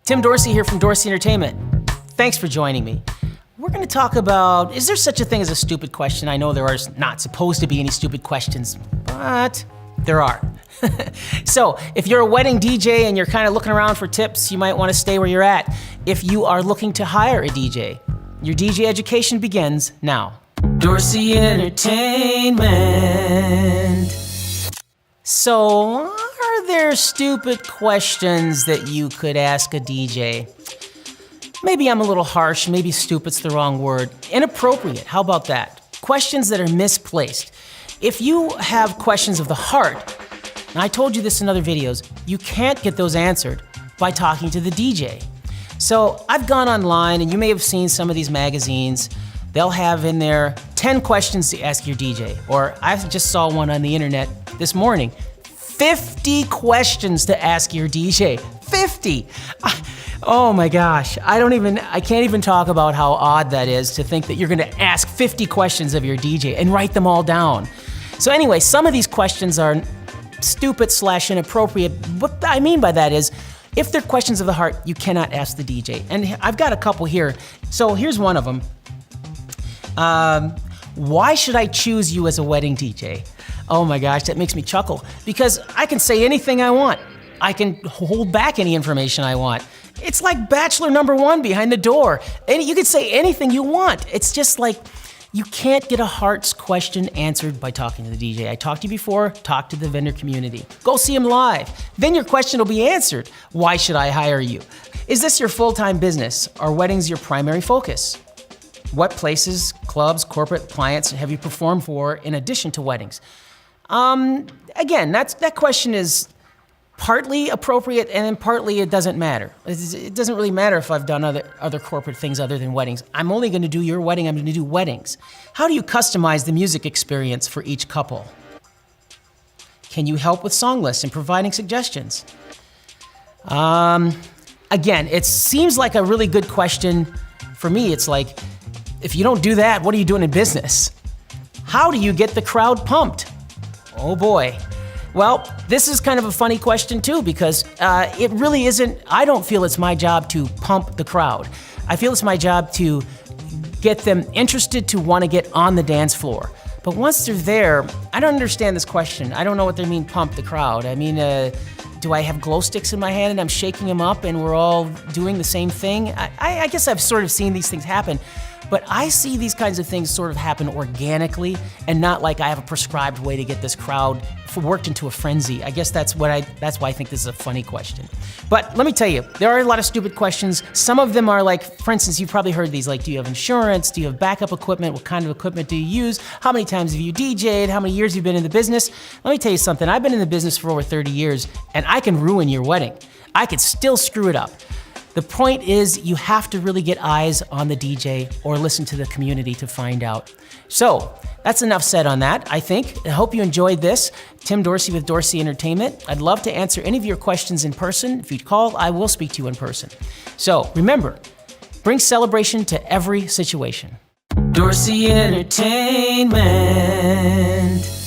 Tim Dorsey here from Dorsey Entertainment. Thanks for joining me. We're going to talk about, is there such a thing as a stupid question? I know there are not supposed to be any stupid questions, but there are. So, if you're a wedding DJ and you're kind of looking around for tips, you might want to stay where you're at. If you are looking to hire a DJ, your DJ education begins now. Dorsey Entertainment. So, are there stupid questions that you could ask a DJ? Maybe I'm a little harsh, maybe stupid's the wrong word. Inappropriate, how about that? Questions that are misplaced. If you have questions of the heart, and I told you this in other videos, you can't get those answered by talking to the DJ. So I've gone online, and you may have seen some of these magazines. They'll have in there 10 questions to ask your DJ. Or I just saw one on the internet this morning. 50 questions to ask your DJ. 50! Oh my gosh, I can't even talk about how odd that is to think that you're gonna ask 50 questions of your DJ and write them all down. So anyway, some of these questions are stupid/inappropriate. What I mean by that is, if they're questions of the heart, you cannot ask the DJ. And I've got a couple here. So here's one of them. Why should I choose you as a wedding DJ? Oh my gosh, that makes me chuckle. Because I can say anything I want. I can hold back any information I want. It's like Bachelor #1 behind the door. You can say anything you want. It's just like, you can't get a heart's question answered by talking to the DJ. I talked to you before, talk to the vendor community. Go see them live. Then your question will be answered. Why should I hire you? Is this your full-time business? Are weddings your primary focus? What places, clubs, corporate clients have you performed for in addition to weddings? Again, that question is partly appropriate, and then partly it doesn't matter. It doesn't really matter if I've done other corporate things other than weddings. I'm only gonna do your wedding, I'm gonna do weddings. How do you customize the music experience for each couple? Can you help with song lists and providing suggestions? Again, it seems like a really good question. For me, it's like, if you don't do that, what are you doing in business? How do you get the crowd pumped? Oh boy. Well, this is kind of a funny question too, because it really isn't, I don't feel it's my job to pump the crowd. I feel it's my job to get them interested to want to get on the dance floor. But once they're there, I don't understand this question. I don't know what they mean, pump the crowd. I mean, do I have glow sticks in my hand and I'm shaking them up and we're all doing the same thing? I guess I've sort of seen these things happen. But I see these kinds of things sort of happen organically and not like I have a prescribed way to get this crowd worked into a frenzy. I guess that's why I think this is a funny question. But let me tell you, there are a lot of stupid questions. Some of them are like, for instance, you've probably heard these, like, do you have insurance? Do you have backup equipment? What kind of equipment do you use? How many times have you DJ'd? How many years have you been in the business? Let me tell you something, I've been in the business for over 30 years and I can ruin your wedding. I could still screw it up. The point is, you have to really get eyes on the DJ or listen to the community to find out. So, that's enough said on that, I think. I hope you enjoyed this. Tim Dorsey with Dorsey Entertainment. I'd love to answer any of your questions in person. If you'd call, I will speak to you in person. So, remember, bring celebration to every situation. Dorsey Entertainment.